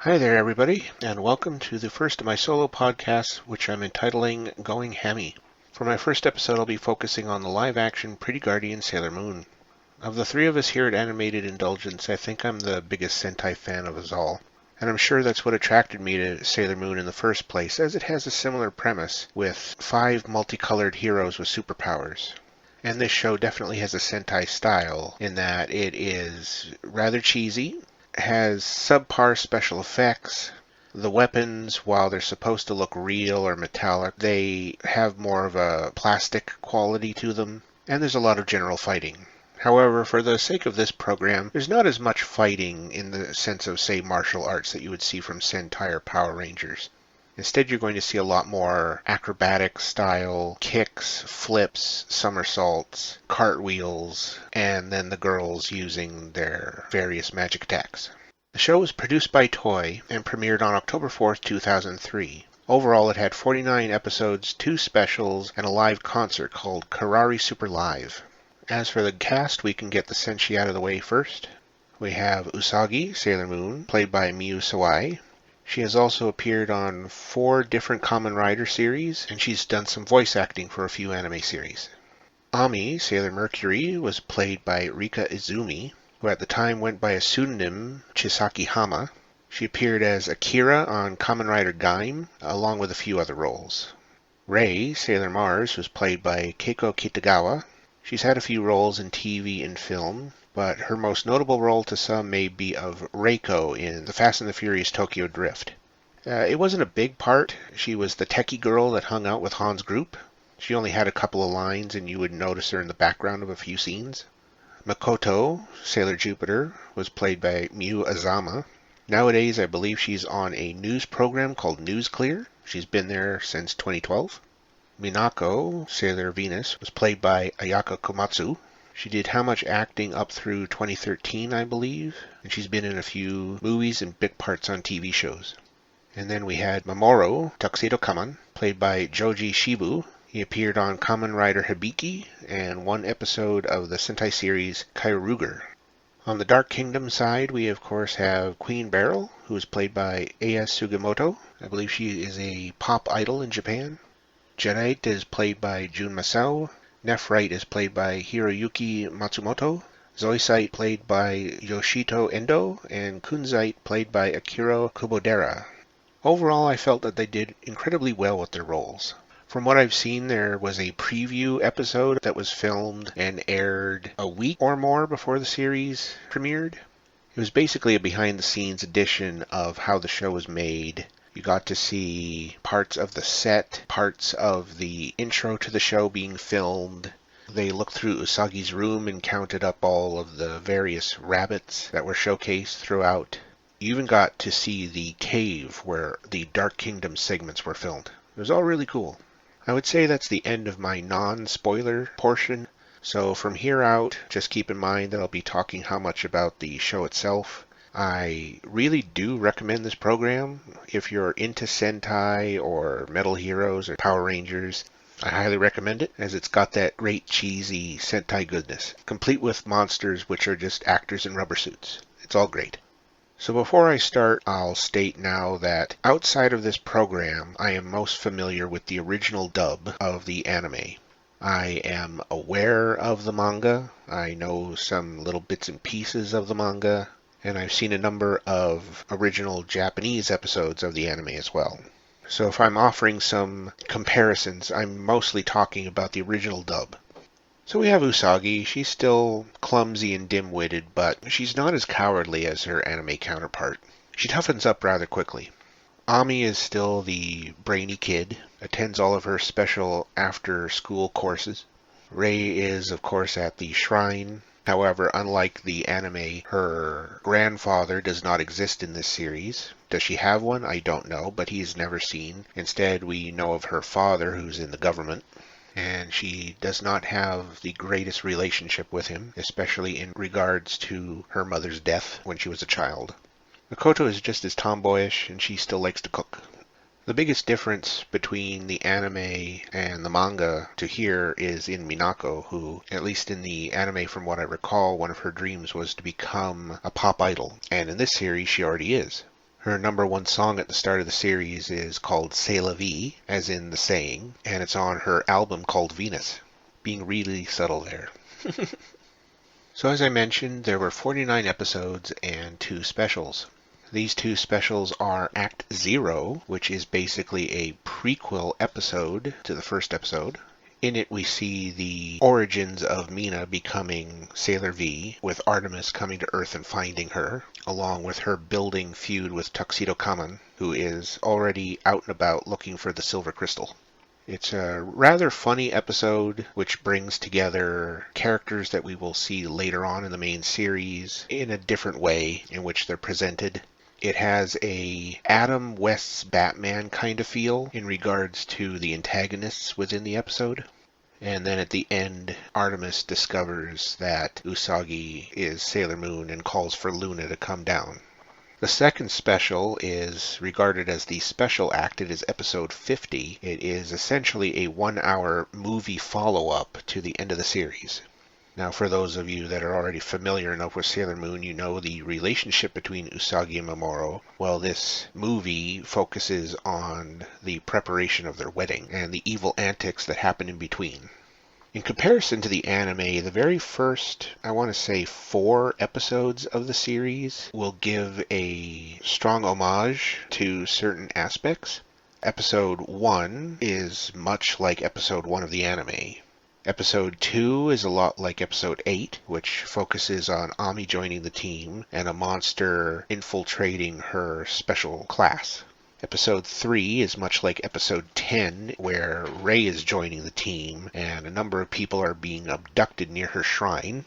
Hi there, everybody, and welcome to the first of my solo podcasts, which I'm entitling Going Hammy. For my first episode, I'll be focusing on the live-action Pretty Guardian Sailor Moon. Of the three of us here at Animated Indulgence, I think I'm the biggest Sentai fan of us all. And I'm sure that's what attracted me to Sailor Moon in the first place, as it has a similar premise, with 5 multicolored heroes with superpowers. And this show definitely has a Sentai style, in that it is rather cheesy, has subpar special effects. The weapons, while they're supposed to look real or metallic, they have more of a plastic quality to them, and there's a lot of general fighting. However, for the sake of this program, there's not as much fighting in the sense of, say, martial arts that you would see from Sentai or Power Rangers. Instead, you're going to see a lot more acrobatic style kicks, flips, somersaults, cartwheels, and then the girls using their various magic attacks. The show was produced by Toei and premiered on October 4th, 2003. Overall, it had 49 episodes, 2 specials, and a live concert called Kirari Super Live. As for the cast, we can get the Senshi out of the way first. We have Usagi, Sailor Moon, played by Miyu Sawai. She has also appeared on 4 different Kamen Rider series, and she's done some voice acting for a few anime series. Ami, Sailor Mercury, was played by Rika Izumi, who at the time went by a pseudonym Chisaki Hama. She appeared as Akira on Kamen Rider Gaim, along with a few other roles. Rei, Sailor Mars, was played by Keiko Kitagawa. She's had a few roles in TV and film, but her most notable role to some may be of Reiko in The Fast and the Furious Tokyo Drift. It wasn't a big part. She was the techie girl that hung out with Han's group. She only had a couple of lines, and you would notice her in the background of a few scenes. Mikoto, Sailor Jupiter, was played by Miu Azama. Nowadays, I believe she's on a news program called News Clear. She's been there since 2012. Minako, Sailor Venus, was played by Ayaka Komatsu. She did How Much acting up through 2013, I believe, and she's been in a few movies and bit parts on TV shows. And then we had Mamoru, Tuxedo Kaman, played by Joji Shibu. He appeared on Kamen Rider Hibiki and 1 episode of the Sentai series Kairuger. On the Dark Kingdom side, we of course have Queen Beryl, who is played by Aya Sugimoto. I believe she is a pop idol in Japan. Jadeite is played by Jun Masao. Nephrite is played by Hiroyuki Matsumoto. Zoisite played by Yoshito Endo. And Kunzite played by Akira Kubodera. Overall, I felt that they did incredibly well with their roles. From what I've seen, there was a preview episode that was filmed and aired a week or more before the series premiered. It was basically a behind-the-scenes edition of how the show was made. You got to see parts of the set, parts of the intro to the show being filmed. They looked through Usagi's room and counted up all of the various rabbits that were showcased throughout. You even got to see the cave where the Dark Kingdom segments were filmed. It was all really cool. I would say that's the end of my non-spoiler portion. So from here out, just keep in mind that I'll be talking how much about the show itself. I really do recommend this program. If you're into Sentai or Metal Heroes or Power Rangers, I highly recommend it, as it's got that great cheesy Sentai goodness, complete with monsters which are just actors in rubber suits. It's all great. So before I start, I'll state now that outside of this program, I am most familiar with the original dub of the anime. I am aware of the manga. I know some little bits and pieces of the manga. And I've seen a number of original Japanese episodes of the anime as well. So if I'm offering some comparisons, I'm mostly talking about the original dub. So we have Usagi. She's still clumsy and dim-witted, but she's not as cowardly as her anime counterpart. She toughens up rather quickly. Ami is still the brainy kid, attends all of her special after-school courses. Rei is, of course, at the shrine. However, unlike the anime, her grandfather does not exist in this series. Does she have one? I don't know, but he's never seen. Instead, we know of her father, who's in the government. And she does not have the greatest relationship with him, especially in regards to her mother's death when she was a child. Mikoto is just as tomboyish, and she still likes to cook. The biggest difference between the anime and the manga to here is in Minako, who, at least in the anime from what I recall, one of her dreams was to become a pop idol. And in this series, she already is. Her #1 song at the start of the series is called C'est la vie, as in the saying, and it's on her album called Venus. Being really subtle there. So as I mentioned, there were 49 episodes and 2 specials. These 2 specials are Act 0, which is basically a prequel episode to the first episode. In it we see the origins of Mina becoming Sailor V, with Artemis coming to Earth and finding her, along with her building feud with Tuxedo Kamen, who is already out and about looking for the silver crystal. It's a rather funny episode which brings together characters that we will see later on in the main series in a different way in which they're presented. It has a Adam West's Batman kind of feel in regards to the antagonists within the episode. And then at the end, Artemis discovers that Usagi is Sailor Moon and calls for Luna to come down. The second special is regarded as the special act. It is episode 50. It is essentially a 1-hour movie follow-up to the end of the series. Now, for those of you that are already familiar enough with Sailor Moon, you know the relationship between Usagi and Mamoru. Well, this movie focuses on the preparation of their wedding and the evil antics that happen in between. In comparison to the anime, the very first, I want to say 4 episodes of the series will give a strong homage to certain aspects. Episode 1 is much like episode 1 of the anime. Episode 2 is a lot like episode 8, which focuses on Ami joining the team and a monster infiltrating her special class. Episode 3 is much like episode 10, where Rei is joining the team and a number of people are being abducted near her shrine.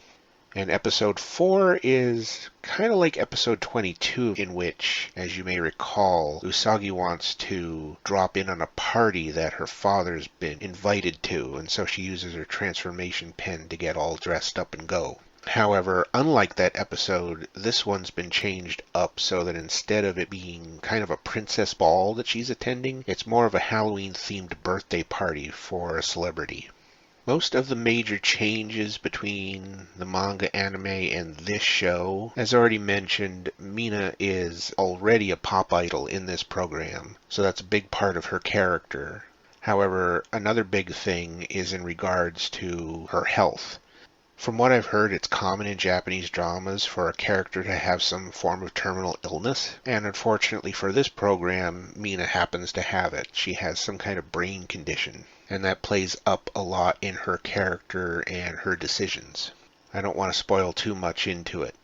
And episode 4 is kind of like episode 22, in which, as you may recall, Usagi wants to drop in on a party that her father's been invited to, and so she uses her transformation pen to get all dressed up and go. However, unlike that episode, this one's been changed up so that instead of it being kind of a princess ball that she's attending, it's more of a Halloween-themed birthday party for a celebrity. Most of the major changes between the manga anime and this show, as already mentioned, Mina is already a pop idol in this program, so that's a big part of her character. However, another big thing is in regards to her health. From what I've heard, it's common in Japanese dramas for a character to have some form of terminal illness, and unfortunately for this program, Mina happens to have it. She has some kind of brain condition, and that plays up a lot in her character and her decisions. I don't want to spoil too much into it.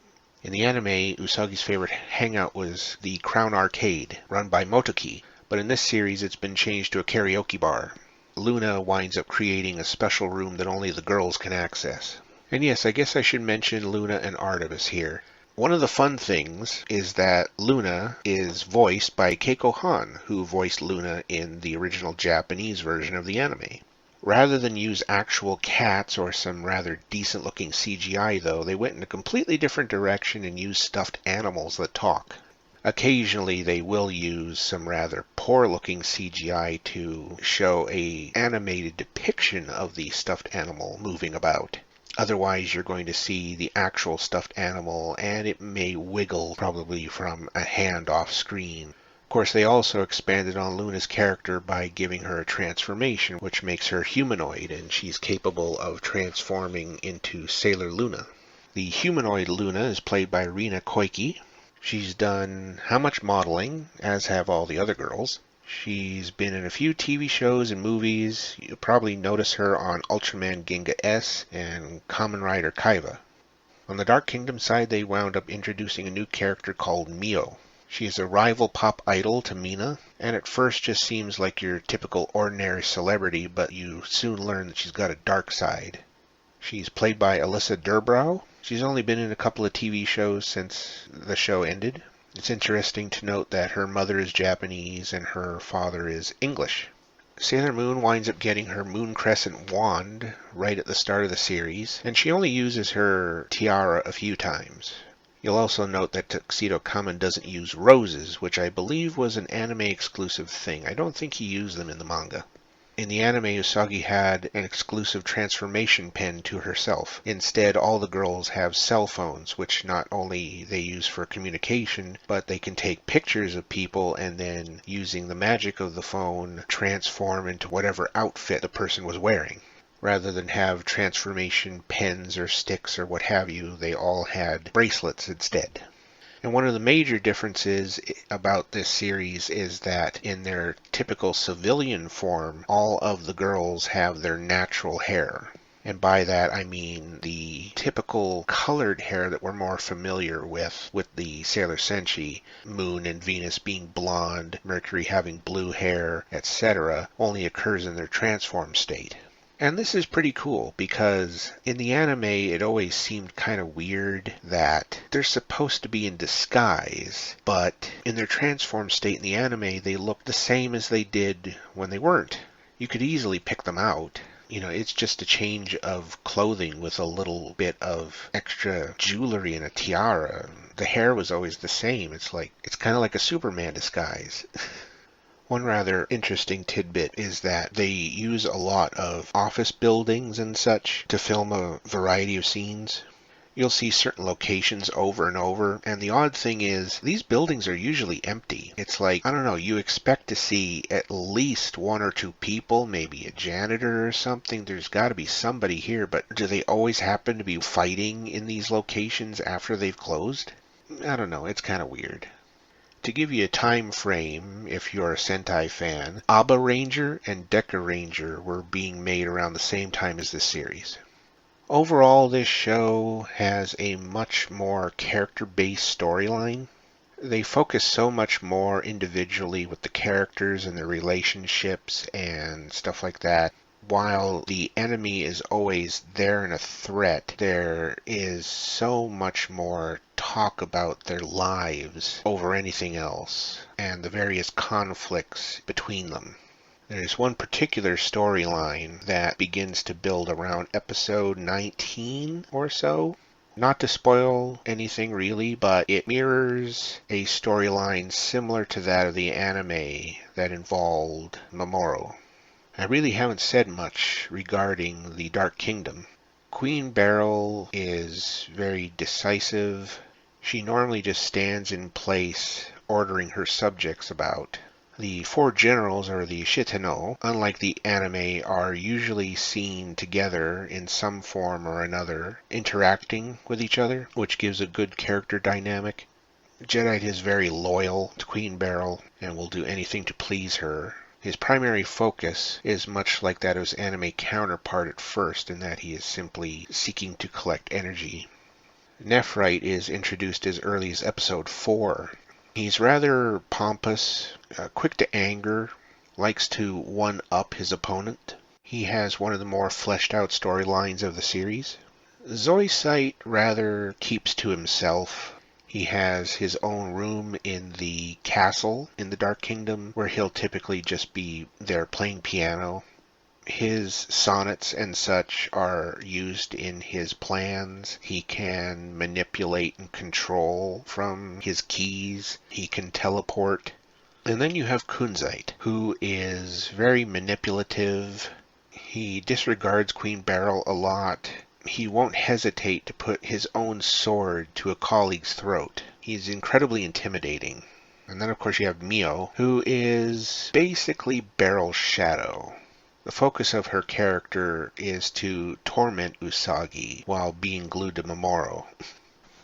In the anime, Usagi's favorite hangout was the Crown Arcade, run by Motoki, but in this series it's been changed to a karaoke bar. Luna winds up creating a special room that only the girls can access. And yes, I guess I should mention Luna and Artemis here. One of the fun things is that Luna is voiced by Keiko Han, who voiced Luna in the original Japanese version of the anime. Rather than use actual cats or some rather decent-looking CGI, though, they went in a completely different direction and used stuffed animals that talk. Occasionally, they will use some rather poor-looking CGI to show an animated depiction of the stuffed animal moving about. Otherwise, you're going to see the actual stuffed animal, and it may wiggle probably from a hand off screen. Of course, they also expanded on Luna's character by giving her a transformation, which makes her humanoid, and she's capable of transforming into Sailor Luna. The humanoid Luna is played by Rina Koike. She's done how much modeling, as have all the other girls. She's been in a few TV shows and movies. You'll probably notice her on Ultraman Ginga S and Kamen Rider Kaiba. On the Dark Kingdom side, they wound up introducing a new character called Mio. She is a rival pop idol to Mina, and at first just seems like your typical ordinary celebrity, but you soon learn that she's got a dark side. She's played by Alyssa Durbrow. She's only been in a couple of TV shows since the show ended. It's interesting to note that her mother is Japanese and her father is English. Sailor Moon winds up getting her Moon Crescent wand right at the start of the series, and she only uses her tiara a few times. You'll also note that Tuxedo Kamen doesn't use roses, which I believe was an anime exclusive thing. I don't think he used them in the manga. In the anime, Usagi had an exclusive transformation pen to herself. Instead, all the girls have cell phones, which not only they use for communication, but they can take pictures of people and then, using the magic of the phone, transform into whatever outfit the person was wearing. Rather than have transformation pens or sticks or what have you, they all had bracelets instead. And one of the major differences about this series is that in their typical civilian form, all of the girls have their natural hair. And by that I mean the typical colored hair that we're more familiar with the Sailor Senshi, Moon and Venus being blonde, Mercury having blue hair, etc., only occurs in their transform state. And this is pretty cool because in the anime it always seemed kind of weird that they're supposed to be in disguise, but in their transform state in the anime they look the same as they did when they weren't. You could easily pick them out. You know, it's just a change of clothing with a little bit of extra jewelry and a tiara. The hair was always the same. It's kind of like a Superman disguise. One rather interesting tidbit is that they use a lot of office buildings and such to film a variety of scenes. You'll see certain locations over and over, and the odd thing is, these buildings are usually empty. It's like, I don't know, you expect to see at least one or two people, maybe a janitor or something. There's got to be somebody here, but do they always happen to be fighting in these locations after they've closed? I don't know, it's kind of weird. To give you a time frame, if you're a Sentai fan, Aba Ranger and Deca Ranger were being made around the same time as this series. Overall, this show has a much more character-based storyline. They focus so much more individually with the characters and their relationships and stuff like that. While the enemy is always there and a threat, there is so much more talk about their lives over anything else and the various conflicts between them. There's one particular storyline that begins to build around episode 19 or so. Not to spoil anything really, but it mirrors a storyline similar to that of the anime that involved Momoro. I really haven't said much regarding the Dark Kingdom. Queen Beryl is very decisive. She normally just stands in place, ordering her subjects about. The four generals, or the Shitano, unlike the anime, are usually seen together in some form or another, interacting with each other, which gives a good character dynamic. Jedi is very loyal to Queen Beryl and will do anything to please her. His primary focus is much like that of his anime counterpart at first, in that he is simply seeking to collect energy. Nephrite is introduced as early as episode 4. He's rather pompous, quick to anger, likes to one-up his opponent. He has one of the more fleshed out storylines of the series. Zoisite rather keeps to himself. He has his own room in the castle in the Dark Kingdom, where he'll typically just be there playing piano. His sonnets and such are used in his plans. He can manipulate and control from his keys. He can teleport. And then you have Kunzite, who is very manipulative. He disregards Queen Beryl a lot. He won't hesitate to put his own sword to a colleague's throat. He's incredibly intimidating. And then of course you have Mio, who is basically Beryl's shadow. The focus of her character is to torment Usagi while being glued to Momoro.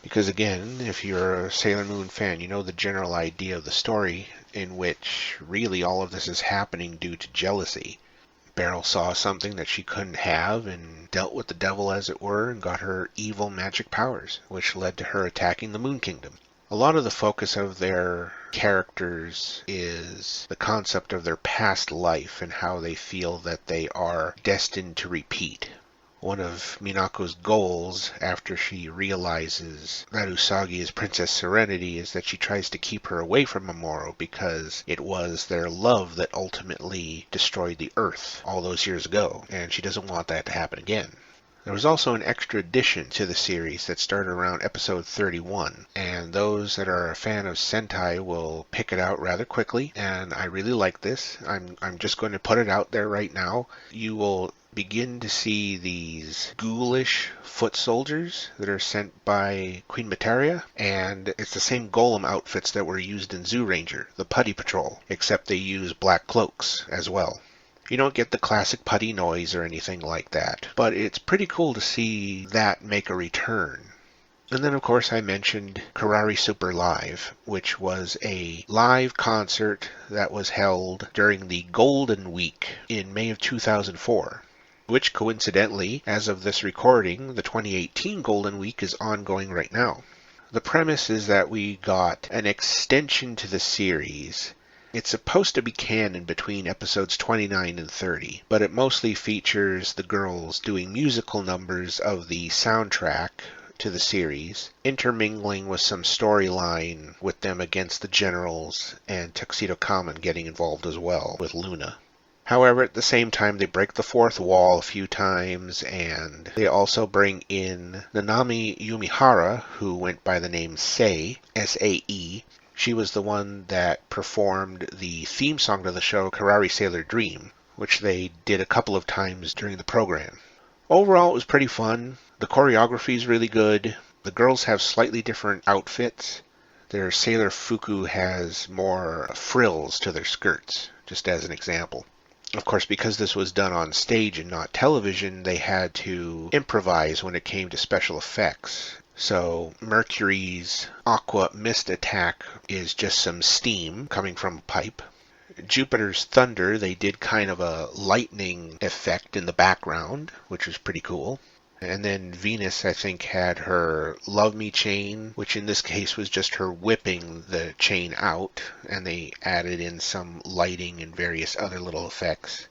Because again, if you're a Sailor Moon fan, you know the general idea of the story, in which really all of this is happening due to jealousy. Beryl saw something that she couldn't have and dealt with the devil, as it were, and got her evil magic powers, which led to her attacking the Moon Kingdom. A lot of the focus of their characters is the concept of their past life and how they feel that they are destined to repeat. One of Minako's goals, after she realizes that Usagi is Princess Serenity, is that she tries to keep her away from Momoro because it was their love that ultimately destroyed the Earth all those years ago, and she doesn't want that to happen again. There was also an extra addition to the series that started around episode 31, and those that are a fan of Sentai will pick it out rather quickly, and I really like this. I'm just going to put it out there right now. You will begin to see these ghoulish foot soldiers that are sent by Queen Materia, and it's the same golem outfits that were used in Zoo Ranger, the Putty Patrol, except they use black cloaks as well. You don't get the classic putty noise or anything like that, but it's pretty cool to see that make a return. And then, of course, I mentioned Kirari Super Live, which was a live concert that was held during the Golden Week in May of 2004, which coincidentally, as of this recording, the 2018 Golden Week is ongoing right now. The premise is that we got an extension to the series. It's supposed to be canon between episodes 29 and 30, but it mostly features the girls doing musical numbers of the soundtrack to the series, intermingling with some storyline with them against the generals and Tuxedo Kamen getting involved as well with Luna. However, at the same time, they break the fourth wall a few times, and they also bring in Nanami Yumihara, who went by the name Sei, S-A-E. She was the one that performed the theme song to the show, Kirari Sailor Dream, which they did a couple of times during the program. Overall, it was pretty fun. The choreography is really good. The girls have slightly different outfits. Their Sailor Fuku has more frills to their skirts, just as an example. Of course, because this was done on stage and not television, they had to improvise when it came to special effects. So Mercury's aqua mist attack is just some steam coming from a pipe. Jupiter's thunder, they did kind of a lightning effect in the background, which was pretty cool. And then Venus, I think, had her Love Me chain, which in this case was just her whipping the chain out, and they added in some lighting and various other little effects.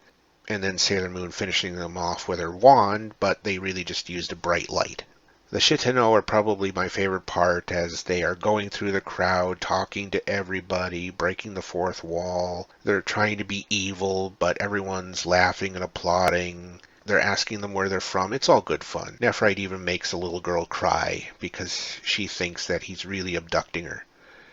And then Sailor Moon finishing them off with her wand, but they really just used a bright light. The Shitano are probably my favorite part, as they are going through the crowd, talking to everybody, breaking the fourth wall. They're trying to be evil, but everyone's laughing and applauding. They're asking them where they're from. It's all good fun. Nephrite even makes a little girl cry because she thinks that he's really abducting her.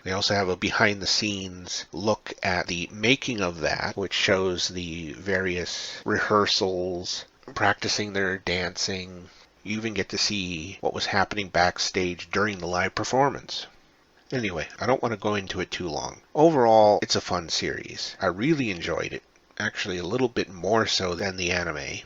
They also have a behind-the-scenes look at the making of that, which shows the various rehearsals, practicing their dancing. You even get to see what was happening backstage during the live performance. Anyway, I don't want to go into it too long. Overall, it's a fun series. I really enjoyed it. Actually, a little bit more so than the anime.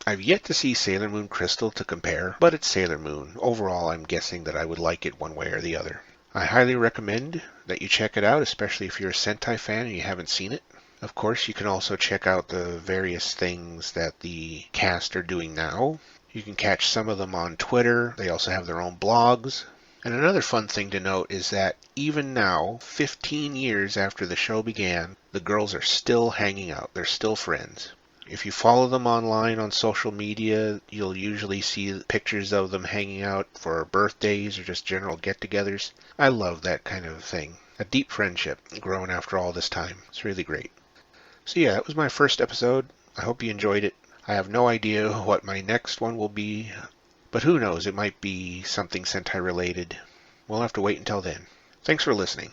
I've yet to see Sailor Moon Crystal to compare, but it's Sailor Moon. Overall, I'm guessing that I would like it one way or the other. I highly recommend that you check it out, especially if you're a Sentai fan and you haven't seen it. Of course, you can also check out the various things that the cast are doing now. You can catch some of them on Twitter. They also have their own blogs. And another fun thing to note is that even now, 15 years after the show began, the girls are still hanging out. They're still friends. If you follow them online on social media, you'll usually see pictures of them hanging out for birthdays or just general get-togethers. I love that kind of thing. A deep friendship grown after all this time. It's really great. So yeah, that was my first episode. I hope you enjoyed it. I have no idea what my next one will be, but who knows, it might be something Sentai related. We'll have to wait until then. Thanks for listening.